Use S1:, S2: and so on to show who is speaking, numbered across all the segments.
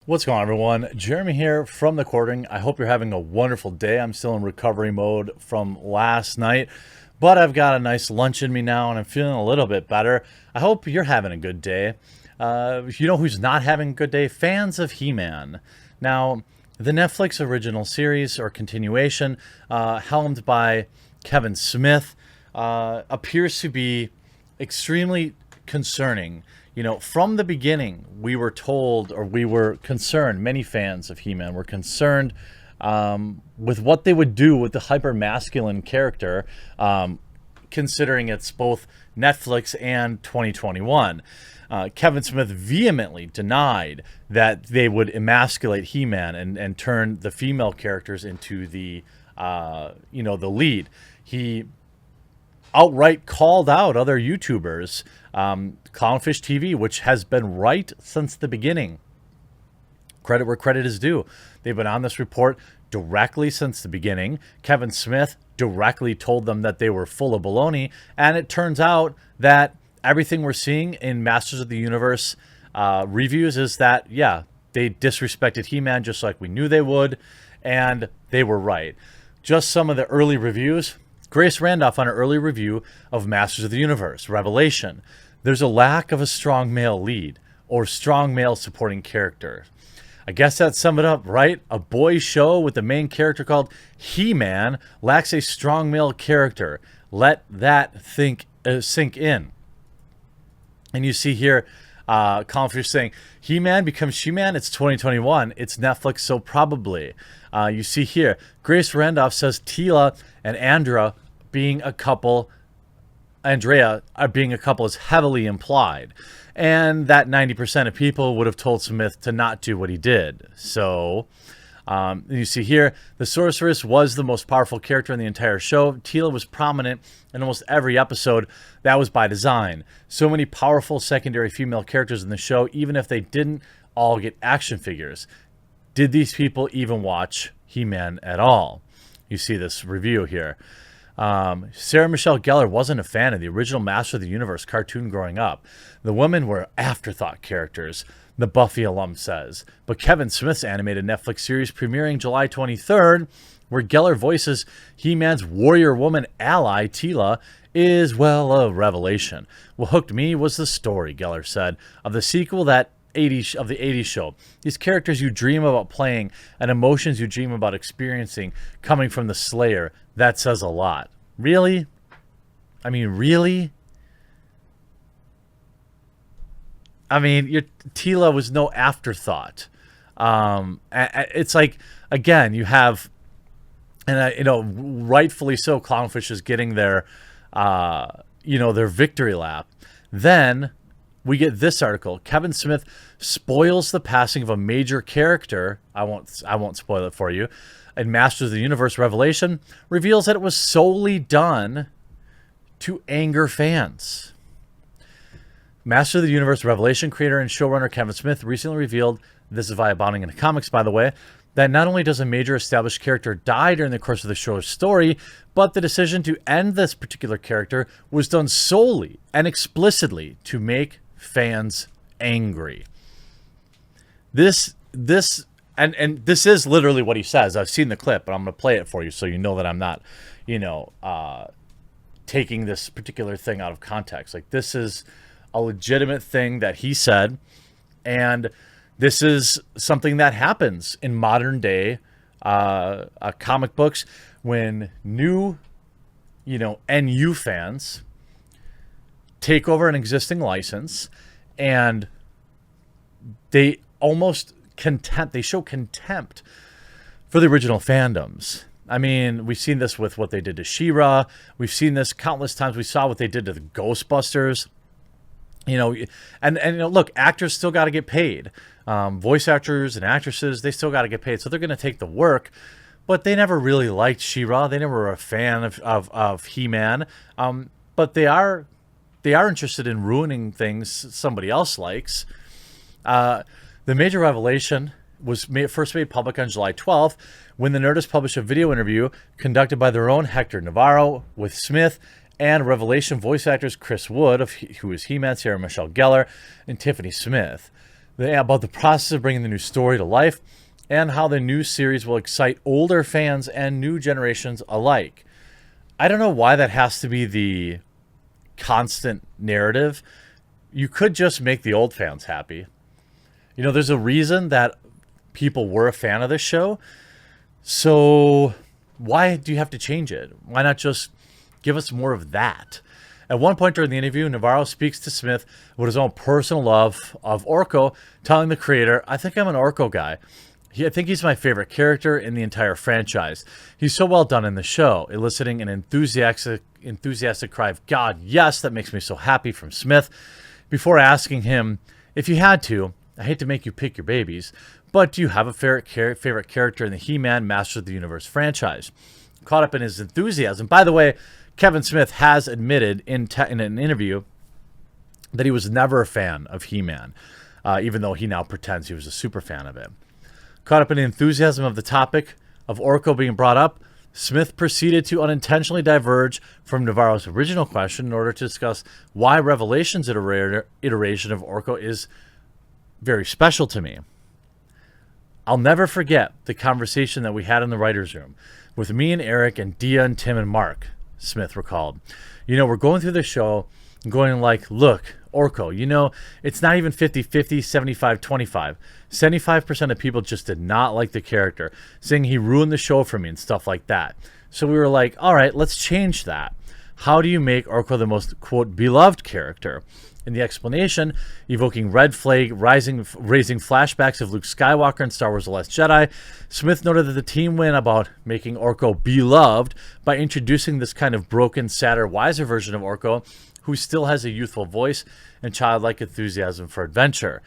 S1: What's going on, everyone? Jeremy here from the Quartering. I hope you're having a wonderful day. I'm still in recovery mode from last night, but I've got a nice lunch in me now and I'm feeling a little bit better. I hope you're having a good day. You know who's not having a good day? Fans of He-Man. Now, the Netflix original series or continuation, helmed by Kevin Smith, appears to be extremely concerning. You know, from the beginning, we were told, or we were concerned, many fans of He-Man were concerned with what they would do with the hyper-masculine character, considering it's both Netflix and 2021. Kevin Smith vehemently denied that they would emasculate He-Man and turn the female characters into the lead. He outright called out other YouTubers, Clownfish TV, which has been right since the beginning. Credit where credit is due. They've been on this report directly since the beginning. Kevin Smith directly told them that they were full of baloney, and it turns out that everything we're seeing in Masters of the Universe reviews is that, yeah, they disrespected He-Man just like we knew they would, and they were right. Just some of the early reviews. Grace Randolph on her early review of Masters of the Universe, Revelation. There's a lack of a strong male lead or strong male supporting character. I guess that sums it up, right? A boys show with the main character called He-Man lacks a strong male character. Let that sink in. And you see here, Clownfish saying, He-Man becomes She-Man, it's 2021, it's Netflix, so probably. You see here, Grace Randolph says Teela and Andrea being a couple is heavily implied. And that 90% of people would have told Smith to not do what he did. So, you see here, the Sorceress was the most powerful character in the entire show. Teela was prominent in almost every episode. That was by design. So many powerful secondary female characters in the show, even if they didn't all get action figures. Did these people even watch He-Man at all? You see this review here. Sarah Michelle Gellar wasn't a fan of the original Master of the Universe cartoon growing up. The women were afterthought characters, the Buffy alum says. But Kevin Smith's animated Netflix series premiering July 23rd, where Gellar voices He-Man's warrior woman ally, Teela, is, well, a revelation. What hooked me was the story, Gellar said, of the sequel that the 80s show. These characters you dream about playing and emotions you dream about experiencing coming from the Slayer. That says a lot. Really? I mean, really? I mean, Teela was no afterthought. It's like, again, you have, and rightfully so, Clownfish is getting their victory lap. Then we get this article. Kevin Smith spoils the passing of a major character. I won't spoil it for you. And Masters of the Universe Revelation reveals that it was solely done to anger fans. Master of the Universe Revelation creator and showrunner Kevin Smith recently revealed, this is via Bounding into Comics, by the way, that not only does a major established character die during the course of the show's story, but the decision to end this particular character was done solely and explicitly to make fans angry. This is literally what he says. I've seen the clip, but I'm going to play it for you so you know that I'm not, taking this particular thing out of context. Like, this is a legitimate thing that he said, and this is something that happens in modern day comic books when new, NU fans take over an existing license and they show contempt for the original fandoms. I mean, we've seen this with what they did to She-Ra. We've seen this countless times. We saw what they did to the Ghostbusters. Look, actors still got to get paid. Voice actors and actresses, they still got to get paid. So they're going to take the work. But they never really liked She-Ra. They never were a fan of He-Man. But they are interested in ruining things somebody else likes. The major revelation was first made public on July 12th when the Nerdist published a video interview conducted by their own Hector Navarro with Smith and Revelation voice actors Chris Wood, who is He-Man, Sarah Michelle Gellar, and Tiffany Smith. about the process of bringing the new story to life and how the new series will excite older fans and new generations alike. I don't know why that has to be the constant narrative. You could just make the old fans happy. You know, there's a reason that people were a fan of this show. So why do you have to change it? Why not just give us more of that? At one point during the interview, Navarro speaks to Smith with his own personal love of Orko, telling the creator, "I think I'm an Orko guy. I think he's my favorite character in the entire franchise. He's so well done in the show," eliciting an enthusiastic cry of "God, yes," that makes me so happy from Smith, before asking him, "If you had to, I hate to make you pick your babies, but do you have a favorite character in the He-Man Masters of the Universe franchise?" Caught up in his enthusiasm. By the way, Kevin Smith has admitted in an interview that he was never a fan of He-Man, even though he now pretends he was a super fan of it. Caught up in the enthusiasm of the topic of Orko being brought up, Smith proceeded to unintentionally diverge from Navarro's original question in order to discuss why Revelation's iteration of Orko is very special to me. "I'll never forget the conversation that we had in the writer's room with me and Eric and Dia and Tim and Mark," Smith recalled. "You know, we're going through the show and going like, look, Orko, you know, it's not even 50-50, 75-25. 75% of people just did not like the character, saying he ruined the show for me and stuff like that. So we were like, all right, let's change that. How do you make Orko the most, quote, beloved character?" In the explanation, evoking red flag, raising flashbacks of Luke Skywalker in Star Wars The Last Jedi, Smith noted that the team went about making Orko beloved by introducing this kind of broken, sadder, wiser version of Orko, who still has a youthful voice and childlike enthusiasm for adventure.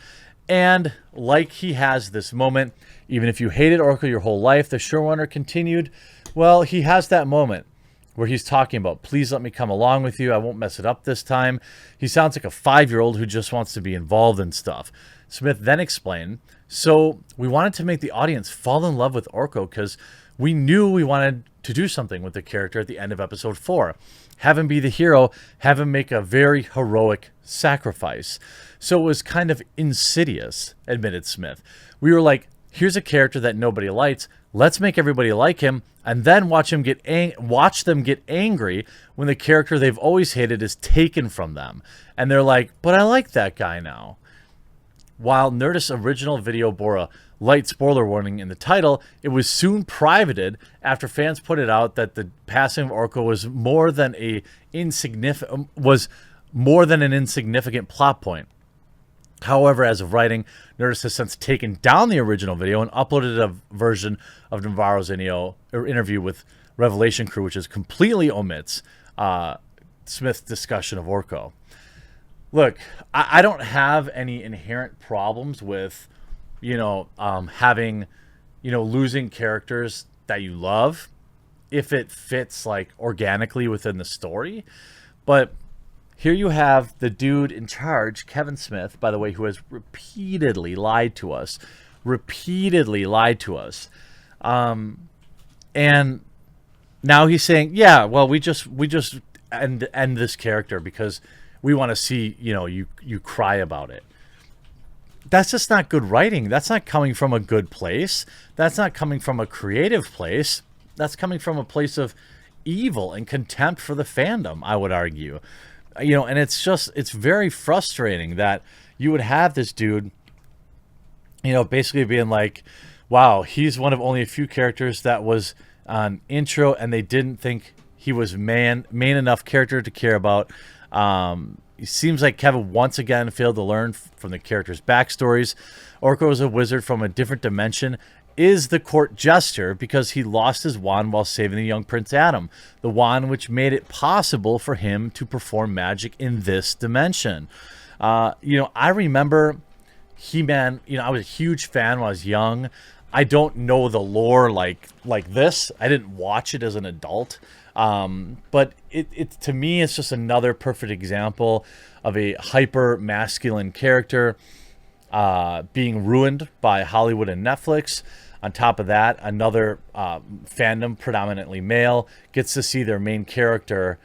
S1: And like he has this moment, even if you hated Orko your whole life, the showrunner continued, well, he has that moment where he's talking about, "Please let me come along with you. I won't mess it up this time." He sounds like a 5-year-old who just wants to be involved in stuff. Smith then explained, "So we wanted to make the audience fall in love with Orko because we knew we wanted to do something with the character at the end of episode 4. Have him be the hero, have him make a very heroic sacrifice. So it was kind of insidious," admitted Smith. "We were like, here's a character that nobody likes. Let's make everybody like him, and then watch them get angry when the character they've always hated is taken from them. And they're like, but I like that guy now." While Nerdist's original video bore a light spoiler warning in the title, it was soon privated after fans put it out that the passing of Orko was more than an insignificant plot point. However, as of writing, Nerdist has since taken down the original video and uploaded a version of Navarro's interview with Revelation crew, which is completely omits Smith's discussion of Orko. Look, I don't have any inherent problems with, having, losing characters that you love if it fits like organically within the story. But here you have the dude in charge, Kevin Smith, by the way, who has repeatedly lied to us. And now he's saying, yeah, well, we just end this character because we want to see, you cry about it. That's just not good writing. That's not coming from a good place. That's not coming from a creative place. That's coming from a place of evil and contempt for the fandom, I would argue. And it's very frustrating that you would have this dude, basically being like, wow, he's one of only a few characters that was on intro and they didn't think he was main enough character to care about. It seems like Kevin once again failed to learn from the characters' backstories. Orko is a wizard from a different dimension, is the court jester because he lost his wand while saving the young Prince Adam, the wand which made it possible for him to perform magic in this dimension. I remember He-Man, I was a huge fan when I was young. I don't know the lore like this. I didn't watch it as an adult. But it to me, it's just another perfect example of a hyper masculine character being ruined by Hollywood and Netflix. On top of that, another fandom, predominantly male, gets to see their main character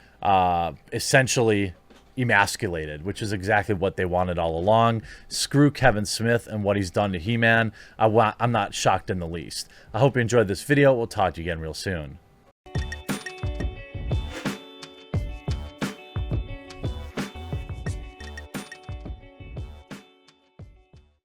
S1: essentially emasculated, which is exactly what they wanted all along. Screw Kevin Smith and what he's done to He-Man. I'm not shocked in the least. I hope you enjoyed this video. We'll talk to you again real soon.